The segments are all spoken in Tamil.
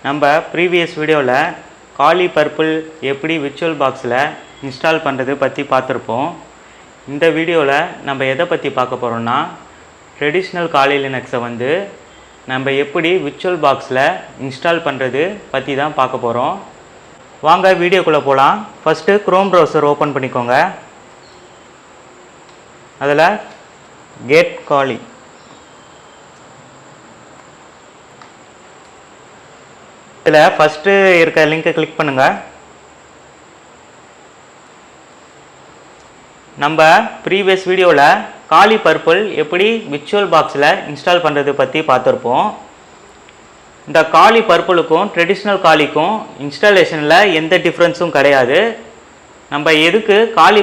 நம்ம ப்ரீவியஸ் வீடியோவில் காலி பர்பிள் எப்படி விர்ச்சுவல் பாக்ஸில் இன்ஸ்டால் பண்ணுறது பற்றி பார்த்துருப்போம். இந்த வீடியோவில் நம்ம எதை பற்றி பார்க்க போகிறோம்னா, ட்ரெடிஷ்னல் காலி லினக்ஸை நம்ம எப்படி விர்ச்சுவல் பாக்ஸில் இன்ஸ்டால் பண்ணுறது பற்றி தான் பார்க்க போகிறோம். வாங்க வீடியோக்குள்ளே போகலாம். ஃபஸ்ட்டு க்ரோம் ப்ரௌசர் ஓப்பன் பண்ணிக்கோங்க. அதில் கெட் காலி இதில் ஃபஸ்ட்டு இருக்க லிங்கை கிளிக் பண்ணுங்கள். நம்ம ப்ரீவியஸ் வீடியோவில் காலி பர்பிள் எப்படி விர்ச்சுவல் பாக்ஸில் இன்ஸ்டால் பண்ணுறது பற்றி பார்த்துருப்போம். இந்த காலி பர்பிளுக்கும் ட்ரெடிஷ்னல் காலிக்கும் இன்ஸ்டாலேஷனில் எந்த டிஃப்ரென்ஸும் கிடையாது. நம்ம எதுக்கு காலி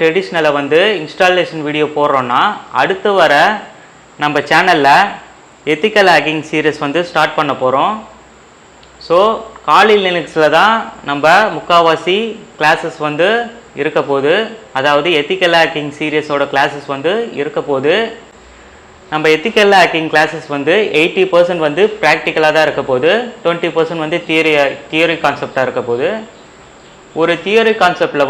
ட்ரெடிஷ்னலை இன்ஸ்டாலேஷன் வீடியோ போடுறோன்னா, அடுத்து வர நம்ம சேனலில் எத்திக்கல் ஹேக்கிங் சீரீஸ் ஸ்டார்ட் பண்ண போகிறோம். ஸோ காலி லினக்ஸில் தான் நம்ம முக்கால்வாசி கிளாஸஸ் இருக்க போகுது. அதாவது எத்திக்கல் ஹேக்கிங் சீரீஸோட கிளாஸஸ் இருக்க போகுது. நம்ம எத்திக்கல் ஹேக்கிங் கிளாஸஸ் 80% ப்ராக்டிக்கலாக தான் இருக்க போகுது, 20% தியரி கான்செப்டாக இருக்க போகுது. ஒரு தியரி கான்செப்டில்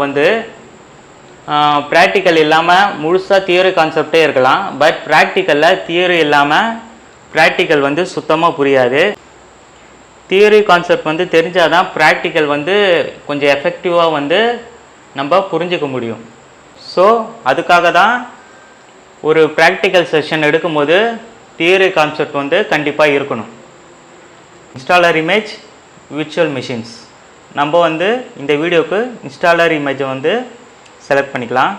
ப்ராக்டிக்கல் இல்லாமல் முழுசாக தியரி கான்செப்டே இருக்கலாம். பட் ப்ராக்டிக்கலில் தியரி இல்லாமல் ப்ராக்டிக்கல் சுத்தமாக புரியாது. தியரி கான்செப்ட் தெரிஞ்சால் தான் ப்ராக்டிக்கல் கொஞ்சம் எஃபெக்டிவாக நம்ம புரிஞ்சிக்க முடியும். ஸோ அதுக்காக தான் ஒரு ப்ராக்டிக்கல் செஷன் எடுக்கும்போது தியரி கான்செப்ட் கண்டிப்பாக இருக்கணும். இன்ஸ்டாலர் இமேஜ் விர்ச்சுவல் மிஷின்ஸ், நம்ம இந்த வீடியோவுக்கு இன்ஸ்டாலர் இமேஜை செலக்ட் பண்ணிக்கலாம்.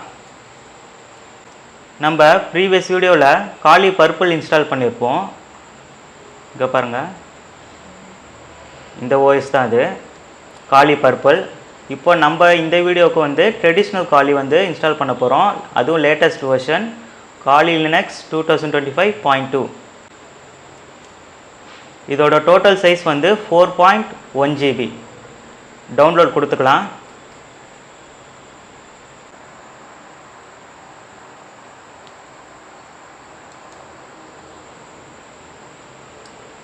நம்ம ப்ரீவியஸ் வீடியோவில் காலி பர்பிள் இன்ஸ்டால் பண்ணியிருப்போம். இங்கே பாருங்கள், இந்த ஓஎஸ் தான் அது காலி பர்பிள். இப்போ நம்ம இந்த வீடியோவுக்கு ட்ரெடிஷ்னல் காலி இன்ஸ்டால் பண்ண போகிறோம். அதுவும் லேட்டஸ்ட் வெர்ஷன் காலி லினக்ஸ் 2025.2. இதோட டோட்டல் சைஸ் 4.1 GB. டவுன்லோட் கொடுத்துக்கலாம்.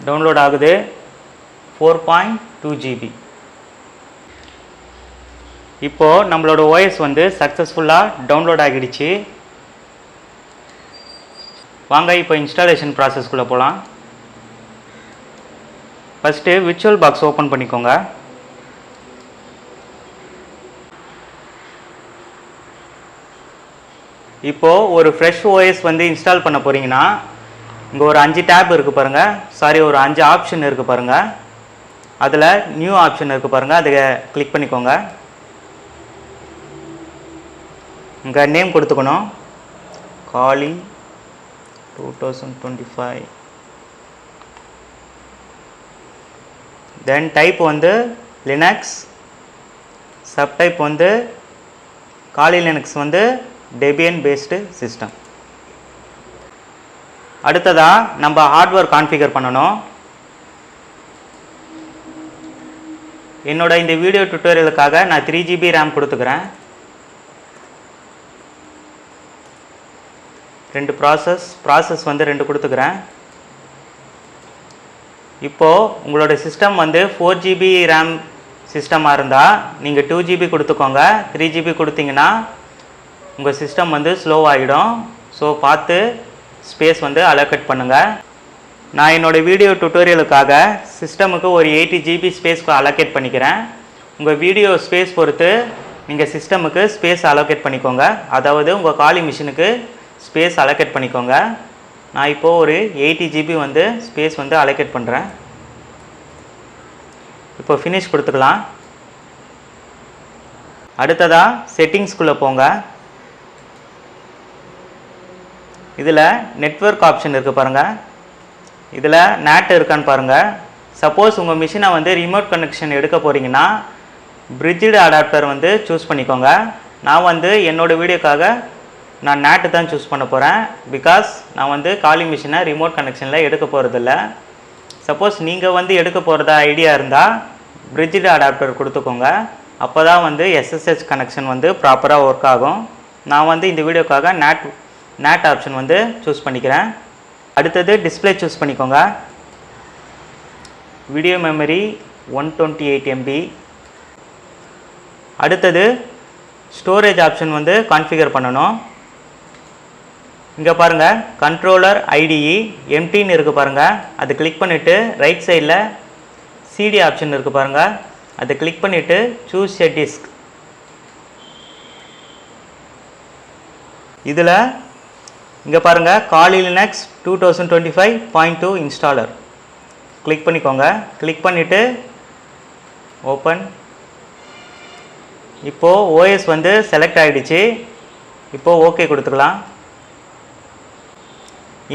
டவுன்லோட் ஆகுது 4.2 GB. இப்போது நம்மளோட ஓஎஸ் சக்ஸஸ்ஃபுல்லாக டவுன்லோட் ஆகிடுச்சு. வாங்க இப்போ இன்ஸ்டாலேஷன் ப்ராசஸ்க்குள்ளே போகலாம். ஃபஸ்ட்டு விர்ச்சுவல் பாக்ஸ் ஓப்பன் பண்ணிக்கோங்க. இப்போது ஒரு ஃப்ரெஷ் ஓஎஸ் இன்ஸ்டால் பண்ண போகிறீங்கன்னா, இங்கே ஒரு 5 டேப் இருக்குது பாருங்கள், ஒரு 5 ஆப்ஷன் இருக்குது பாருங்கள். அதில் நியூ ஆப்ஷன் இருக்குது பாருங்கள், அதை கிளிக் பண்ணிக்கோங்க. இங்கே நேம் கொடுத்துக்கணும், காலி 2025. தென் டைப் லினக்ஸ், சப்டைப் காலி லினக்ஸ் டெபியன் பேஸ்டு சிஸ்டம். அடுத்ததாக நம்ம ஹார்ட்வேர் கான்ஃபிகர் பண்ணணும். என்னோட இந்த வீடியோ டுட்டோரியலுக்காக நான் 3 GB ரேம் கொடுத்துக்கிறேன். 2 ப்ராசஸ் 2 கொடுத்துக்கிறேன். இப்போது உங்களோட சிஸ்டம் 4 GB ரேம் சிஸ்டமாக இருந்தால் நீங்கள் 2 GB கொடுத்துக்கோங்க. 3 GB கொடுத்தீங்கன்னா உங்கள் சிஸ்டம் ஸ்லோவாகிடும். ஸோ பார்த்து ஸ்பேஸ் அலோகேட் பண்ணுங்கள். நான் என்னோடய வீடியோ டுட்டோரியலுக்காக சிஸ்டமுக்கு ஒரு 80 GB ஸ்பேஸ்க்கு அலோகேட் பண்ணிக்கிறேன். உங்கள் வீடியோ ஸ்பேஸ் பொறுத்து நீங்கள் சிஸ்டமுக்கு ஸ்பேஸ் அலோகேட் பண்ணிக்கோங்க. அதாவது உங்கள் காலி மிஷினுக்கு ஸ்பேஸ் அலோகேட் பண்ணிக்கோங்க. நான் இப்போது ஒரு 80 GB ஸ்பேஸ் அலோகேட் பண்ணுறேன். இப்போ ஃபினிஷ் கொடுத்துக்கலாம். அடுத்ததாக செட்டிங்ஸ்குள்ளே போங்க. இதில் நெட்வொர்க் ஆப்ஷன் இருக்குது பாருங்கள், இதில் நேட் இருக்கான்னு பாருங்கள். சப்போஸ் உங்கள் மிஷினை ரிமோட் கனெக்ஷன் எடுக்க போகிறீங்கன்னா பிரிட்ஜ்டு அடாப்டர் சூஸ் பண்ணிக்கோங்க. நான் என்னோடய வீடியோக்காக நான் நேட்டு தான் சூஸ் பண்ண போகிறேன். பிகாஸ் நான் காலி மிஷினை ரிமோட் கனெக்ஷனில் எடுக்க போகிறதில்ல. சப்போஸ் நீங்கள் எடுக்க போகிறதா ஐடியா இருந்தால் பிரிட்ஜ்டு அடாப்டர் கொடுத்துக்கோங்க. அப்போ தான் SSH கனெக்ஷன் ப்ராப்பராக ஒர்க் ஆகும். நான் இந்த வீடியோக்காக நேட் ஆப்ஷன் சூஸ் பண்ணிக்கிறேன். அடுத்தது டிஸ்பிளே சூஸ் பண்ணிக்கோங்க. Video memory 128 MB. அடுத்தது ஸ்டோரேஜ் ஆப்ஷன் வந்து கான்ஃபிகர் பண்ணணும். இங்கே பாருங்கள் கண்ட்ரோலர் IDE எம்டின்னு இருக்குது பாருங்கள், அது கிளிக் பண்ணிவிட்டு ரைட் சைடில் CD ஆப்ஷன் இருக்குது பாருங்கள், அதை கிளிக் பண்ணிவிட்டு சூஸ் எ டிஸ்க். இதில் இங்கே பாருங்கள் காலி லினக்ஸ் 2025.2 இன்ஸ்டாலர் கிளிக் பண்ணிக்கோங்க. கிளிக் பண்ணிவிட்டு ஓப்பன். இப்போது OS வந்து செலக்ட் ஆகிடுச்சு. இப்போது ஓகே கொடுத்துக்கலாம்.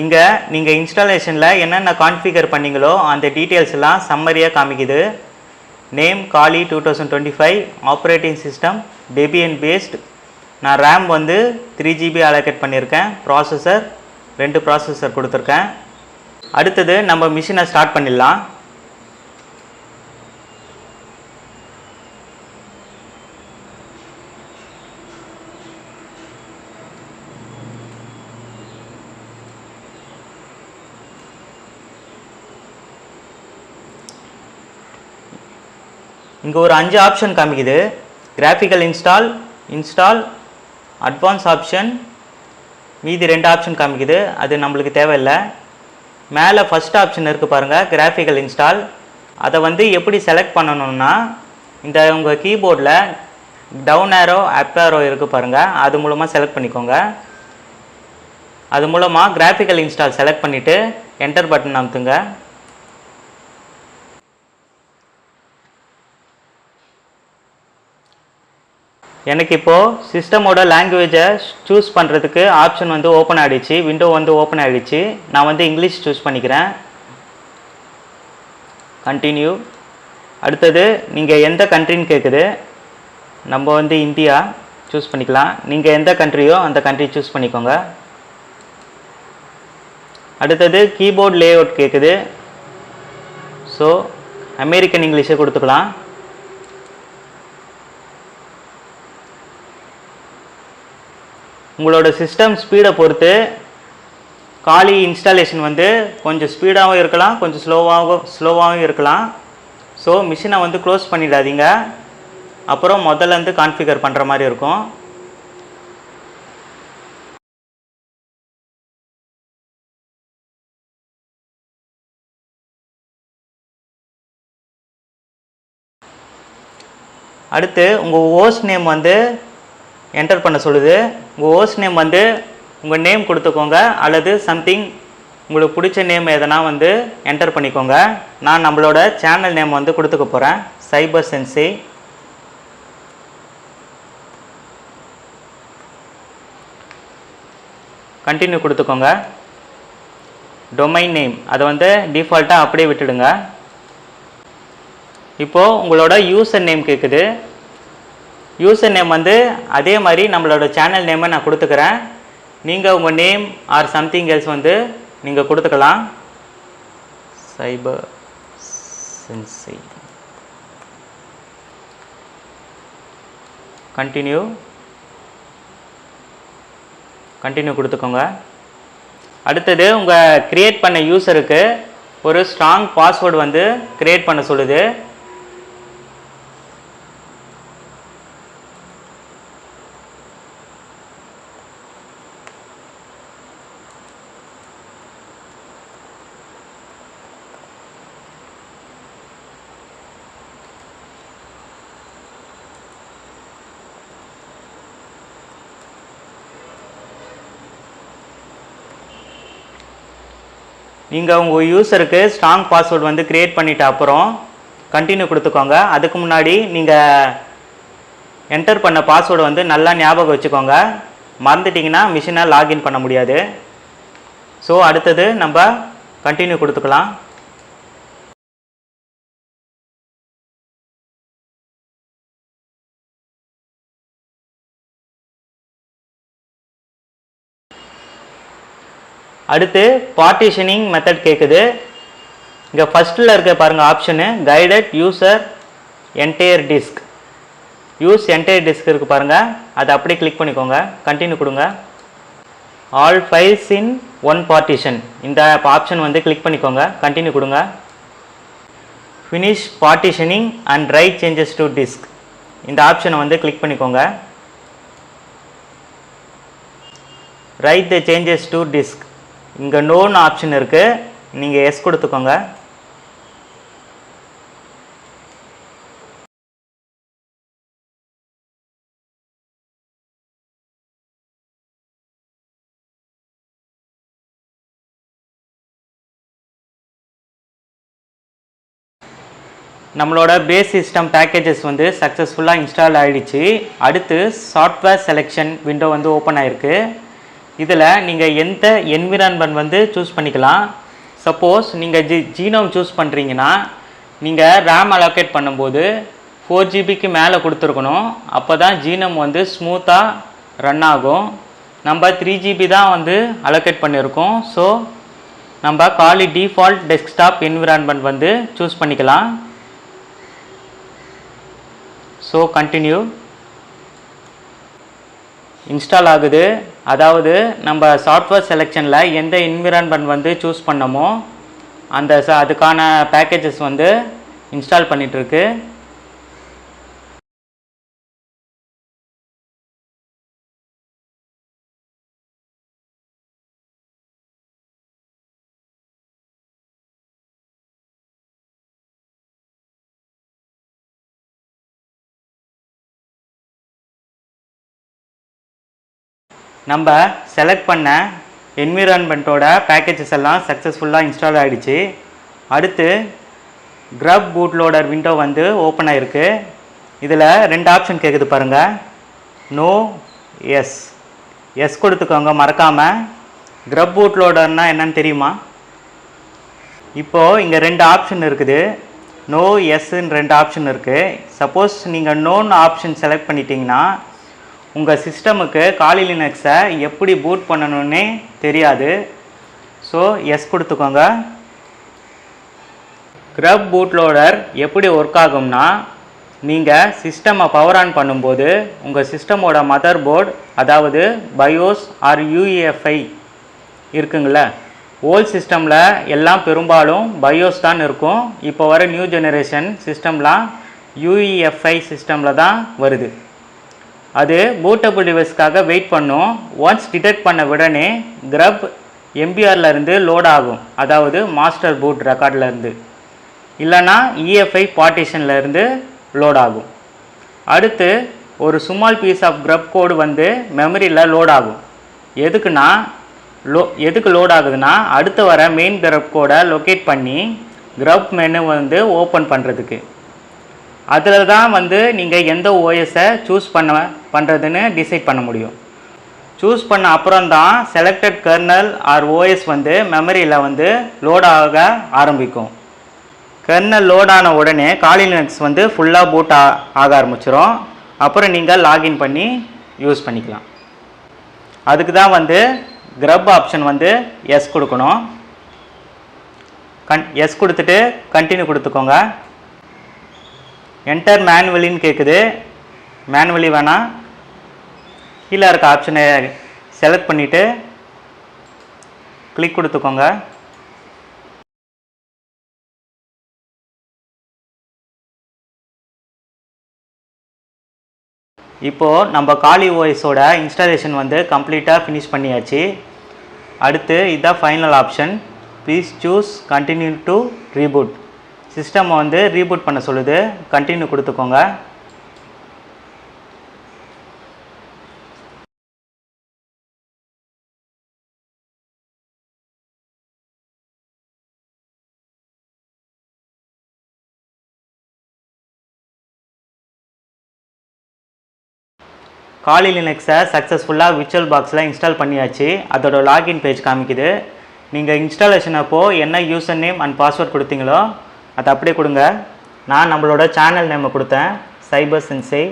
இங்கே நீங்கள் இன்ஸ்டாலேஷனில் என்னென்ன கான்ஃபிகர் பண்ணிங்களோ அந்த டீட்டெயில்ஸ் எல்லாம் சம்மரியாக காமிக்குது. நேம் காலி 2025, ஆப்ரேட்டிங் சிஸ்டம் டெபியன் பேஸ்ட், நான் ரேம் வந்து 3GB அலோகேட் பண்ணியிருக்கேன், ப்ராசஸர் 2 ப்ராசஸர் கொடுத்துருக்கேன். அடுத்தது நம்ம மிஷினை ஸ்டார்ட் பண்ணிடலாம். இங்கே ஒரு 5 ஆப்ஷன் காமிக்குது. கிராஃபிக்கல் இன்ஸ்டால், அட்வான்ஸ் ஆப்ஷன், மீதி 2 ஆப்ஷன் காமிக்குது. அது நம்மளுக்கு தேவையில்லை. மேலே ஃபஸ்ட் ஆப்ஷன் இருக்குது பாருங்கள், கிராஃபிக்கல் இன்ஸ்டால். அதை வந்து எப்படி செலக்ட் பண்ணணும்னா, இந்த உங்கள் கீபோர்டில் டவுன் ஏரோ அப் ஏரோ இருக்குது பாருங்கள், அது மூலமாக செலக்ட் பண்ணிக்கோங்க. அது மூலமாக கிராஃபிக்கல் இன்ஸ்டால் செலக்ட் பண்ணிவிட்டு என்டர் பட்டன் அமுத்துங்க. எனக்கு இப்போது சிஸ்டமோட லாங்குவேஜை சூஸ் பண்ணுறதுக்கு ஆப்ஷன் வந்து ஓப்பன் ஆகிடுச்சு, விண்டோ வந்து ஓப்பன் ஆகிடுச்சு. நான் வந்து இங்கிலீஷ் சூஸ் பண்ணிக்கிறேன். கண்டினியூ. அடுத்தது நீங்கள் எந்த கண்ட்ரின்னு கேட்குது, நம்ம வந்து இந்தியா சூஸ் பண்ணிக்கலாம். நீங்கள் எந்த கண்ட்ரியோ அந்த கண்ட்ரி சூஸ் பண்ணிக்கோங்க. அடுத்தது கீபோர்ட் லேஅவுட் கேட்குது, ஸோ அமெரிக்கன் இங்கிலீஷை கொடுத்துக்கலாம். உங்களோட சிஸ்டம் ஸ்பீடை பொறுத்து காலி இன்ஸ்டாலேஷன் வந்து கொஞ்சம் ஸ்பீடாகவும் இருக்கலாம், கொஞ்சம் ஸ்லோவாகவும் இருக்கலாம். ஸோ மிஷினை வந்து க்ளோஸ் பண்ணிடாதீங்க, அப்புறம் முதல்லேருந்து கான்ஃபிகர் பண்ணுற மாதிரி இருக்கும். அடுத்து உங்கள் ஹோஸ்ட் நேம் வந்து என்டர் பண்ண சொல்லுது. உங்கள் ஹோஸ்ட் நேம் வந்து உங்கள் நேம் கொடுத்துக்கோங்க, அல்லது சம்திங் உங்களுக்கு பிடிச்ச நேம் எதனா வந்து என்டர் பண்ணிக்கோங்க. நான் நம்மளோட சேனல் நேம் வந்து கொடுத்துக்க போகிறேன், சைபர் சென்சி. கண்டினியூ கொடுத்துக்கோங்க. டொமைன் நேம் அதை வந்து டிஃபால்ட்டாக அப்படியே விட்டுடுங்க. இப்போது உங்களோட யூசர் நேம் கேட்குது. யூசர் நேம் வந்து அதே மாதிரி நம்மளோட சேனல் நேமை நான் கொடுத்துக்கிறேன். நீங்கள் உங்கள் நேம் ஆர் சம்திங் எல்ஸ் வந்து நீங்கள் கொடுத்துக்கலாம். சைபர் சென்சி. கண்டினியூ கொடுத்துக்கோங்க. அடுத்தது உங்கள் க்ரியேட் பண்ண யூசருக்கு ஒரு ஸ்ட்ராங் பாஸ்வேர்டு வந்து க்ரியேட் பண்ண சொல்லுது. நீங்கள் உங்கள் யூசருக்கு ஸ்ட்ராங் பாஸ்வேர்டு வந்து க்ரியேட் பண்ணிவிட்ட அப்புறம் கண்டினியூ கொடுத்துக்கோங்க. அதுக்கு முன்னாடி நீங்கள் என்டர் பண்ண பாஸ்வேர்டு வந்து நல்லா ஞாபகம் வச்சுக்கோங்க, மறந்துட்டிங்கன்னா மிஷினை லாகின் பண்ண முடியாது. ஸோ அடுத்தது நம்ம கண்டினியூ கொடுத்துக்கலாம். அடுத்து பார்ட்டிஷனிங் மெத்தட் கேட்குது. இங்கே ஃபஸ்ட்டில் இருக்க பாருங்கள் option guided user entire disk. Use entire disk இருக்குது பாருங்கள், அதை அப்படியே கிளிக் பண்ணிக்கோங்க. கண்டினியூ கொடுங்க. All files in one partition, இந்த ஆப்ஷன் வந்து கிளிக் பண்ணிக்கோங்க. கண்டினியூ கொடுங்க. Finish partitioning and right changes to disk. இந்த ஆப்ஷனை வந்து கிளிக் பண்ணிக்கோங்க. Right the changes to disk. இங்கே நோன்னு ஆப்ஷன் இருக்குது, நீங்கள் எஸ் கொடுத்துக்கோங்க. நம்மளோட பேஸ் சிஸ்டம் பேக்கேஜஸ் வந்து சக்ஸஸ்ஃபுல்லாக இன்ஸ்டால் ஆகிடுச்சு. அடுத்து சாஃப்ட்வேர் செலெக்ஷன் விண்டோ வந்து ஓப்பன் ஆகிருக்கு. இதில் நீங்கள் எந்த என்விரான்மெண்ட் வந்து சூஸ் பண்ணிக்கலாம். சப்போஸ் நீங்கள் ஜீனோம் சூஸ் பண்ணுறீங்கன்னா நீங்கள் ரேம் அலோகேட் பண்ணும்போது 4GB மேலே கொடுத்துருக்கணும். அப்போ தான் ஜீனோம் வந்து ஸ்மூத்தாக ரன் ஆகும். நம்ம 3GB தான் வந்து அலோகேட் பண்ணியிருக்கோம். ஸோ நம்ம காலி டிஃபால்ட் டெஸ்க்டாப் என்விரான்மெண்ட் வந்து சூஸ் பண்ணிக்கலாம். So continue. இன்ஸ்டால் ஆகுது. அதாவது நம்ம சாஃப்ட்வேர் செலெக்ஷனில் எந்த என்விரான்மெண்ட் வந்து சூஸ் பண்ணமோ அதுக்கான பேக்கேஜஸ் வந்து இன்ஸ்டால் பண்ணிகிட்ருக்கு. நம்ம செலக்ட் பண்ண என்விரான்மெண்ட்டோட பேக்கேஜஸ் எல்லாம் சக்ஸஸ்ஃபுல்லாக இன்ஸ்டால் ஆகிடுச்சு. அடுத்து கிரப் பூட் லோடர் விண்டோ வந்து ஓப்பன் ஆகிருக்கு. இதில் 2 ஆப்ஷன் கேட்குது பாருங்கள். No, S. எஸ் கொடுத்துக்கோங்க மறக்காமல். கிரப் பூட் லோடர்னால் என்னன்னு தெரியுமா? இப்போது இங்கே 2 ஆப்ஷன் இருக்குது. நோ, எஸ்ன்னு 2 ஆப்ஷன் இருக்குது. சப்போஸ் நீங்கள் நோன்னு ஆப்ஷன் செலக்ட் பண்ணிட்டீங்கன்னா உங்கள் சிஸ்டமுக்கு காலி லினக்ஸை எப்படி பூட் பண்ணணுன்னே தெரியாது. ஸோ எஸ் கொடுத்துக்கோங்க. கிரப் பூட் லோடர் எப்படி ஒர்க் ஆகும்னா, நீங்கள் சிஸ்டமை பவர் ஆன் பண்ணும்போது உங்கள் சிஸ்டமோட மதர் போர்டு, அதாவது பயோஸ் ஆர் யூஇஎஃப்ஐ இருக்குங்கள. ஓல்ட் சிஸ்டமில் எல்லாம் பெரும்பாலும் பயோஸ் தான் இருக்கும். இப்போ வர நியூ ஜெனரேஷன் சிஸ்டம்லாம் யூஇஎஃப்ஐ சிஸ்டமில் தான் வருது. அது பூட்டபிள் டிவைஸ்க்காக வெயிட் பண்ணும். ஒன்ஸ் டிடெக்ட் பண்ண உடனே கிரப் எம்பிஆர்லேருந்து லோட் ஆகும், அதாவது மாஸ்டர் பூட் ரெக்கார்ட்லேருந்து, இல்லைனா இஎஃப்ஐ பார்ட்டிஷன்லேருந்து லோட் ஆகும். அடுத்து ஒரு ஸ்மால் பீஸ் ஆஃப் கிரப் கோடு வந்து மெமரியில் லோட் ஆகும். எதுக்கு லோட் ஆகுதுன்னா, அடுத்து வர மெயின் கிரப் கோடை லொக்கேட் பண்ணி கிரப் மெனு வந்து ஓப்பன் பண்ணுறதுக்கு. அதில் தான் வந்து நீங்கள் எந்த ஓஎஸை சூஸ் பண்ணுறதுன்னு டிசைட் பண்ண முடியும். சூஸ் பண்ண அப்புறம் தான் செலக்டட் கர்னல் ஆர் ஓஎஸ் வந்து மெமரியில் வந்து லோட் ஆக ஆரம்பிக்கும். கர்னல் லோட் ஆன உடனே காலி லினக்ஸ் வந்து ஃபுல்லாக பூட் ஆக ஆரம்பிச்சிடும். அப்புறம் நீங்கள் லாகின் பண்ணி யூஸ் பண்ணிக்கலாம். அதுக்கு தான் வந்து கிரப் ஆப்ஷன் வந்து எஸ் கொடுக்கணும். எஸ் கொடுத்துட்டு கண்டினியூ கொடுத்துக்கோங்க. என்டர் மேனுவலின்னு கேட்குது. மேனுவலி வேணாம், கீழே இருக்க ஆப்ஷனை செலக்ட் பண்ணிவிட்டு கிளிக் கொடுத்துக்கோங்க. இப்போது நம்ம காலி ஓஎஸோட இன்ஸ்டாலேஷன் வந்து கம்ப்ளீட்டாக ஃபினிஷ் பண்ணியாச்சு. அடுத்து இதுதான் final option. Please choose continue to reboot. சிஸ்டமை வந்து ரீபூட் பண்ண சொல்லுது. கண்டினியூ கொடுத்துக்கோங்க. காலி லினக்ஸை சக்ஸஸ்ஃபுல்லாக விர்ச்சுவல் பாக்ஸில் இன்ஸ்டால் பண்ணியாச்சு. அதோட லாகின் பேஜ் காமிக்குது. நீங்கள் இன்ஸ்டாலேஷன் அப்போது என்ன யூசர் நேம் அண்ட் பாஸ்வேர்ட் கொடுத்தீங்களோ அதை அப்படியே கொடுங்க. நான் நம்மளோட சேனல் நேமை கொடுத்தேன், சைபர் சென்சை.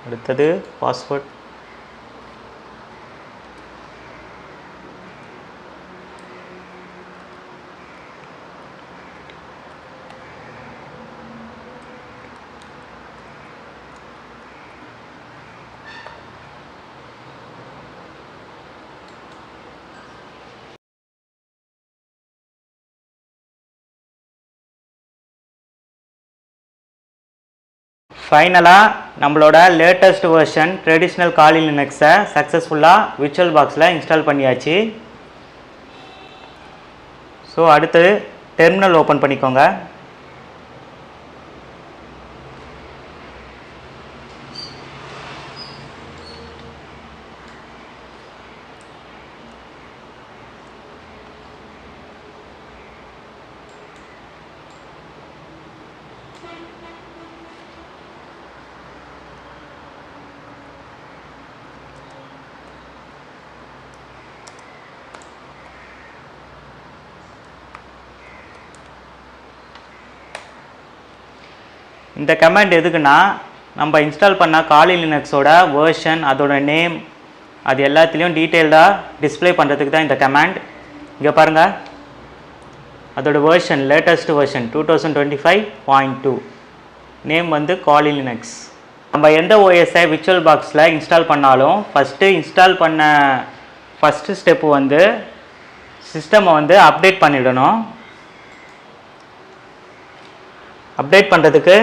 அடுத்தது பாஸ்வேர்ட். ஃபைனலாக நம்மளோட லேட்டஸ்ட் வெர்ஷன் ட்ரெடிஷ்னல் காலி லினக்ஸை சக்ஸஸ்ஃபுல்லாக விர்ச்சுவல் பாக்ஸில் இன்ஸ்டால் பண்ணியாச்சு. ஸோ அடுத்து டெர்மினல் ஓப்பன் பண்ணிக்கோங்க. இந்த கமாண்ட் எதுக்குன்னா, நம்ம இன்ஸ்டால் பண்ண காலி லினக்ஸோட வேர்ஷன், அதோட நேம், அது எல்லாத்துலேயும் டீட்டெயில்டாக டிஸ்பிளே பண்ணுறதுக்கு தான் இந்த கமாண்ட். இங்கே பாருங்கள், அதோட வேர்ஷன் லேட்டஸ்ட் வேர்ஷன் 2025.2, நேம் வந்து காலி லினக்ஸ். நம்ம எந்த ஓஎஸ்ஐ விர்ச்சுவல் பாக்ஸில் இன்ஸ்டால் பண்ணாலும் ஃபஸ்ட்டு ஸ்டெப்பு வந்து சிஸ்டமை வந்து அப்டேட் பண்ணிடணும். அப்டேட் பண்ணுறதுக்கு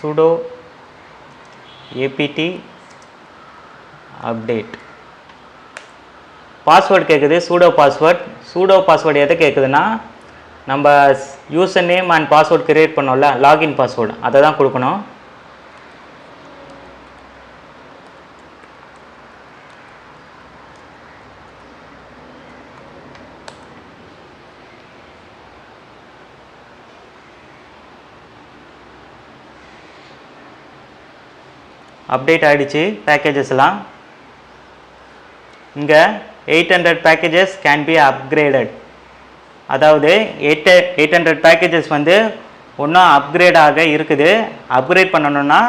sudo apt update. பாஸ்வேர்டு கேட்குது, சூடோ பாஸ்வேர்டு எதை கேட்குதுன்னா, நம்ம user name and password create பண்ணோம்ல, லாகின் பாஸ்வேர்டு, அதை தான் கொடுக்கணும். அப்டேட் ஆகிடுச்சு பேக்கேஜஸ்லாம். இங்கே 800 பேக்கேஜஸ் கேன் பி அப்கிரேடட். அதாவது 800 பேக்கேஜஸ் வந்து ஒன்றும் அப்கிரேட் இருக்குது. அப்கிரேட் பண்ணணுன்னா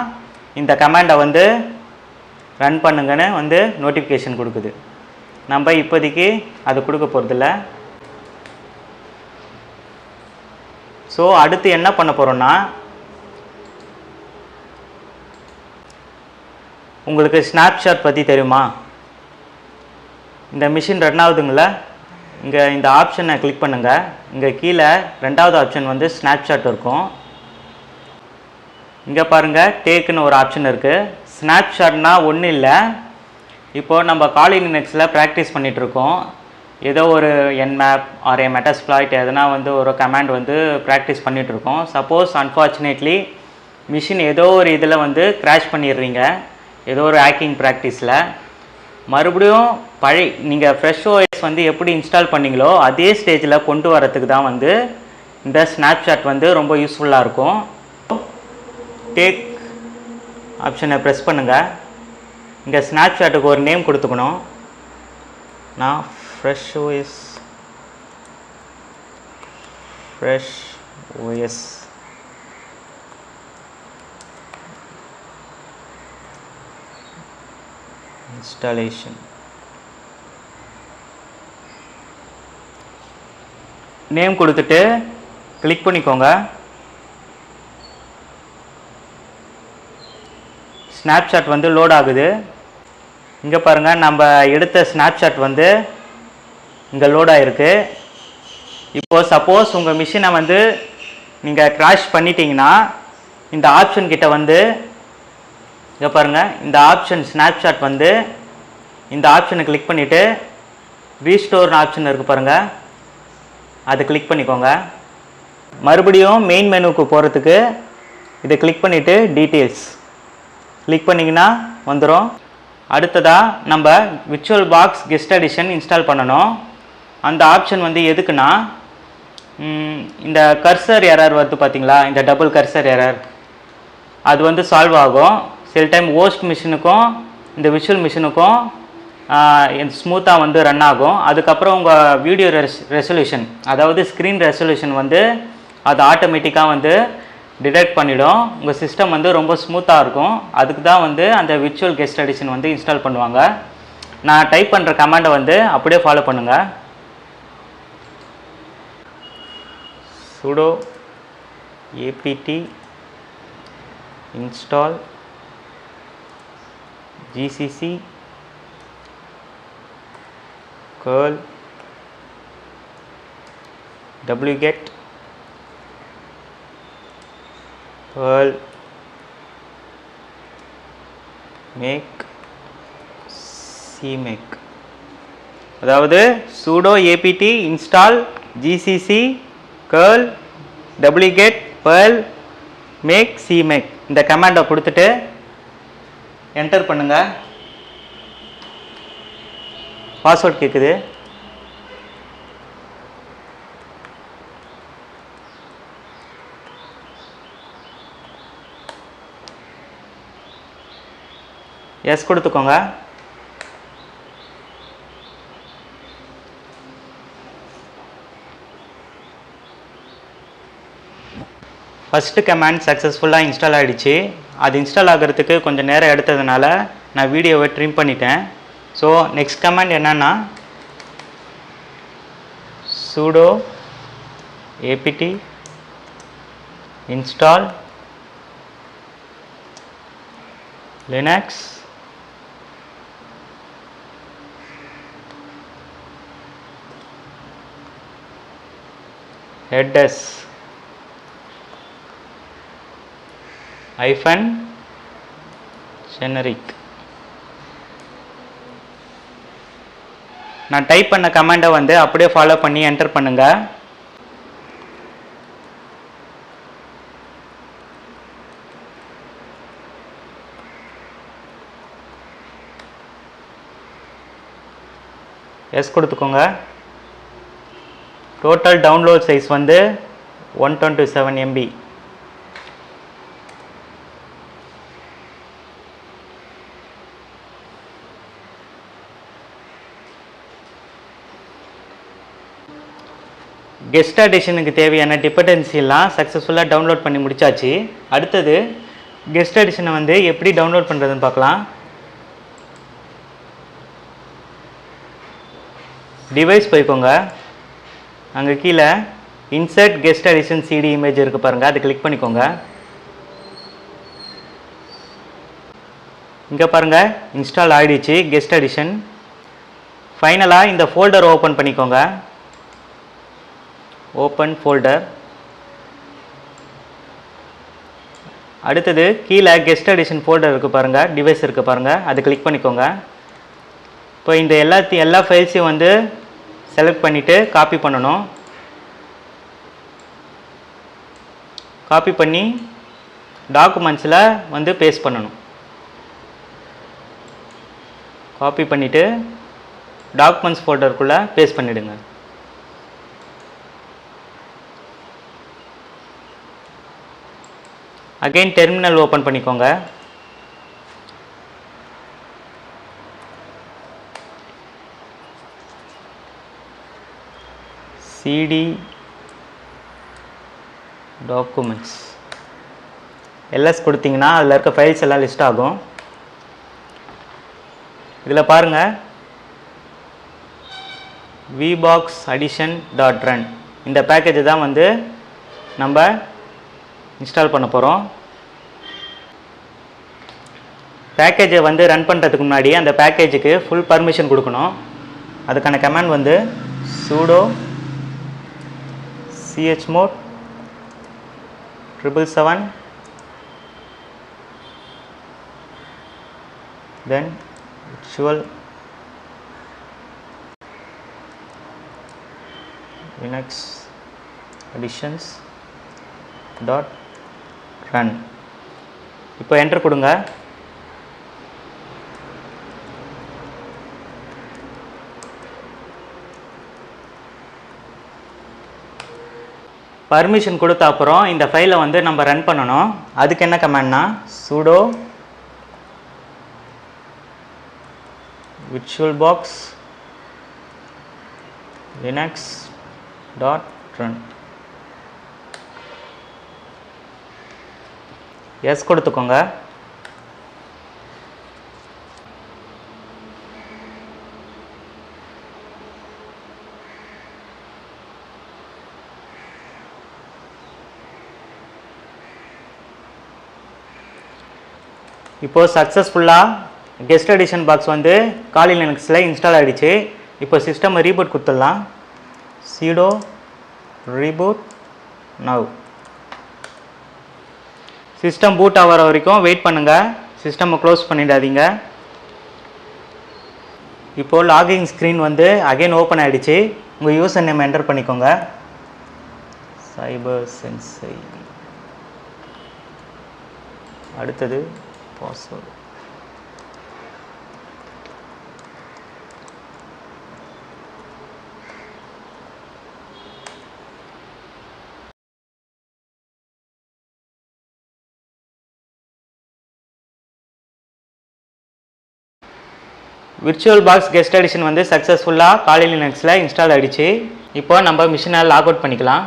இந்த கமாண்டை வந்து ரன் பண்ணுங்கன்னு வந்து நோட்டிஃபிகேஷன் கொடுக்குது. நம்ம இப்போதைக்கு அது கொடுக்க போகிறதில்ல. ஸோ அடுத்து என்ன பண்ண போகிறோன்னா, உங்களுக்கு ஸ்னாப்ஷாட் பற்றி தெரியுமா? இந்த மிஷின் ரன் ஆகுதுங்களா, இங்கே இந்த ஆப்ஷனை கிளிக் பண்ணுங்கள். இங்கே கீழே ரெண்டாவது ஆப்ஷன் வந்து ஸ்னாப்ஷாட் இருக்கும். இங்கே பாருங்கள், டேக்குன்னு ஒரு ஆப்ஷன் இருக்குது. ஸ்னாப்ஷாட்னா ஒன்றும் இல்லை, இப்போது நம்ம காலி லினக்ஸில் ப்ராக்டிஸ் பண்ணிகிட்ருக்கோம். ஏதோ ஒரு nmap ஆர் மெட்டாஸ்ப்ளாய்ட் எதனா வந்து ஒரு கமாண்ட் வந்து ப்ராக்டிஸ் பண்ணிகிட்ருக்கோம். சப்போஸ் அன்ஃபார்ச்சுனேட்லி மிஷின் ஏதோ ஒரு இதில் வந்து க்ராஷ் பண்ணிடுறீங்க, ஏதோ ஒரு ஹேக்கிங் ப்ராக்டிஸில். மறுபடியும் நீங்கள் ஃப்ரெஷ் ஓஎஸ் வந்து எப்படி இன்ஸ்டால் பண்ணிங்களோ அதே ஸ்டேஜில் கொண்டு வரத்துக்கு தான் வந்து இந்த ஸ்னாப்ஷாட் வந்து ரொம்ப யூஸ்ஃபுல்லாக இருக்கும். டேக் ஆப்ஷனை ப்ரெஸ் பண்ணுங்கள். இங்கே ஸ்னாப்ஷாட்டுக்கு ஒரு நேம் கொடுத்துக்கணும். நான் ஃப்ரெஷ் ஓஎஸ் இன்ஸ்டாலேஷன் நேம் கொடுத்துட்டு கிளிக் பண்ணிக்கோங்க. ஸ்னாப்ஷாட் வந்து லோட் ஆகுது. இங்கே பாருங்கள், நம்ம எடுத்த ஸ்னாப்ஷாட் வந்து இங்கே லோட் ஆகிருக்கு. இப்போது சப்போஸ் உங்கள் மிஷினை வந்து நீங்கள் க்ராஷ் பண்ணிட்டீங்கன்னா இந்த ஆப்ஷன் கிட்ட வந்து இங்கே பாருங்கள், இந்த ஆப்ஷன் ஸ்னாப்ஷாட் வந்து இந்த ஆப்ஷனை கிளிக் பண்ணிவிட்டு ரீஸ்டோர்னு ஆப்ஷன் இருக்குது பாருங்கள், அதை கிளிக் பண்ணிக்கோங்க. மறுபடியும் மெயின் மெனுவுக்கு போகிறதுக்கு இதை கிளிக் பண்ணிவிட்டு டீட்டெயில்ஸ் கிளிக் பண்ணிங்கன்னா வந்துடும். அடுத்ததாக நம்ம virtual box guest edition install பண்ணணும். அந்த ஆப்ஷன் வந்து எதுக்குன்னா, இந்த கர்சர் எரர் வருது பார்த்தீங்களா, இந்த டபுள் கர்சர் எரர், அது வந்து சால்வ் ஆகும். சில டைம் ஹோஸ்ட் மிஷினுக்கும் இந்த விர்ச்சுவல் மிஷினுக்கும் ஸ்மூத்தாக வந்து ரன் ஆகும். அதுக்கப்புறம் உங்கள் வீடியோ ரெசல்யூஷன், அதாவது ஸ்க்ரீன் ரெசல்யூஷன் வந்து அது ஆட்டோமேட்டிக்காக வந்து டிடெக்ட் பண்ணிவிடும். உங்கள் சிஸ்டம் வந்து ரொம்ப ஸ்மூத்தாக இருக்கும். அதுக்கு தான் வந்து அந்த விர்ச்சுவல் கெஸ்ட் எடிஷன் வந்து இன்ஸ்டால் பண்ணுவாங்க. நான் டைப் பண்ணுற கமாண்டை வந்து அப்படியே ஃபாலோ பண்ணுங்கள். sudo apt install gcc curl wget perl make cmake. அதாவது sudo apt install gcc curl wget perl make cmake இந்த கமாண்டை கொடுத்துட்டு என்டர் பண்ணுங்க. பாஸ்வேர்ட் கேட்குது. எஸ் கொடுத்துக்கோங்க. ஃபஸ்ட்டு கமாண்ட் சக்ஸஸ்ஃபுல்லாக இன்ஸ்டால் ஆகிடுச்சு. அது இன்ஸ்டால் ஆகிறதுக்கு கொஞ்சம் நேரம் எடுத்ததுனால நான் வீடியோவை ட்ரிம் பண்ணிட்டேன். ஸோ நெக்ஸ்ட் கமாண்ட் என்னன்னா sudo apt install linux headers -generic. நான் டைப் பண்ண கமாண்டை வந்து அப்படியே ஃபாலோ பண்ணி என்டர் பண்ணுங்க. எஸ் கொடுத்துக்கோங்க. டோட்டல் டவுன்லோட் சைஸ் வந்து 127 MB. கெஸ்ட் அடிஷனுக்கு தேவையான டிபெண்டன்சிலாம் சக்ஸஸ்ஃபுல்லாக டவுன்லோட் பண்ணி முடிச்சாச்சு. அடுத்தது கெஸ்ட் அடிஷனை வந்து எப்படி டவுன்லோட் பண்ணுறதுன்னு பார்க்கலாம். டிவைஸ் போய்க்கோங்க. அங்கே கீழே insert guest addition CD image இருக்குது பாருங்கள், அது கிளிக் பண்ணிக்கோங்க. இங்கே பாருங்கள் இன்ஸ்டால் ஆகிடுச்சு கெஸ்ட் அடிஷன். ஃபைனலாக இந்த ஃபோல்டர் ஓப்பன் பண்ணிக்கோங்க. Open folder. அடுத்தது கீழே கெஸ்ட் அடிஷன் ஃபோல்டர் இருக்குது பாருங்கள், டிவைஸ் இருக்குது பாருங்கள், அது கிளிக் பண்ணிக்கோங்க. இப்போ இந்த எல்லா ஃபைல்ஸையும் வந்து செலக்ட் பண்ணிவிட்டு காப்பி பண்ணணும். காப்பி பண்ணி டாக்குமெண்ட்ஸில் வந்து பேஸ்ட் பண்ணணும். காப்பி பண்ணிவிட்டு டாக்குமெண்ட்ஸ் ஃபோல்டருக்குள்ளே பேஸ்ட் பண்ணிவிடுங்க. அகைன் டெர்மினல் ஓப்பன் பண்ணிக்கோங்க. cd டாக்குமெண்ட்ஸ் எல்எஸ் கொடுத்தீங்கன்னா அதில் இருக்க ஃபைல்ஸ் எல்லாம் லிஸ்ட் ஆகும். இதில் பாருங்கள் vbox addition.run இந்த பேக்கேஜ் தான் வந்து நம்ம இன்ஸ்டால் பண்ண போகிறோம். பேக்கேஜை வந்து ரன் பண்ணுறதுக்கு முன்னாடி அந்த பேக்கேஜுக்கு ஃபுல் பர்மிஷன் கொடுக்கணும். அதுக்கான கமாண்ட் வந்து sudo chmod 777 then virtual linux additions .run. இப்போ என்டர் கொடுங்க. பர்மிஷன் கொடுத்த அப்புறம் இந்த ஃபைலை வந்து நம்ம ரன் பண்ணணும். அதுக்கு என்ன கமாண்ட்னா sudo virtualbox linux.run. எஸ் கொடுத்துக்கோங்க. இப்போ சக்ஸஸ்ஃபுல்லாக கெஸ்ட் எடிஷன் பாக்ஸ் வந்து காலி லினக்ஸில் இன்ஸ்டால் ஆகிடுச்சு. இப்போ சிஸ்டம் ரீபூட் கொடுத்துடலாம். sudo reboot now. System boot ஆகிற வரைக்கும் வெயிட் பண்ணுங்கள். சிஸ்டமை க்ளோஸ் பண்ணிடாதீங்க. இப்போது லாகின் ஸ்க்ரீன் வந்து அகைன் ஓப்பன் ஆகிடுச்சு. உங்கள் யூசர் நேம் என்டர் பண்ணிக்கோங்க. சைபர் சென்சை. அடுத்தது password. Virtual box guest edition வந்து சக்ஸஸ்ஃபுல்லாக காலி லினக்ஸில் இன்ஸ்டால் ஆகிடுச்சு. இப்போ நம்ம மிஷினை லாக் அவுட் பண்ணிக்கலாம்.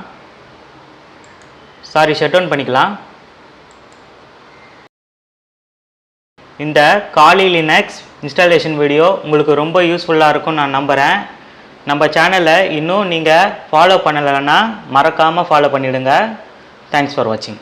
ஷட் டவுன் பண்ணிக்கலாம். இந்த காலி லினக்ஸ் இன்ஸ்டாலேஷன் வீடியோ உங்களுக்கு ரொம்ப யூஸ்ஃபுல்லாக இருக்கும்னு நான் நம்புகிறேன். நம்ம சேனலை இன்னும் நீங்கள் ஃபாலோ பண்ணலைன்னா மறக்காமல் ஃபாலோ பண்ணிவிடுங்க. தேங்க்ஸ் ஃபார் வாட்சிங்.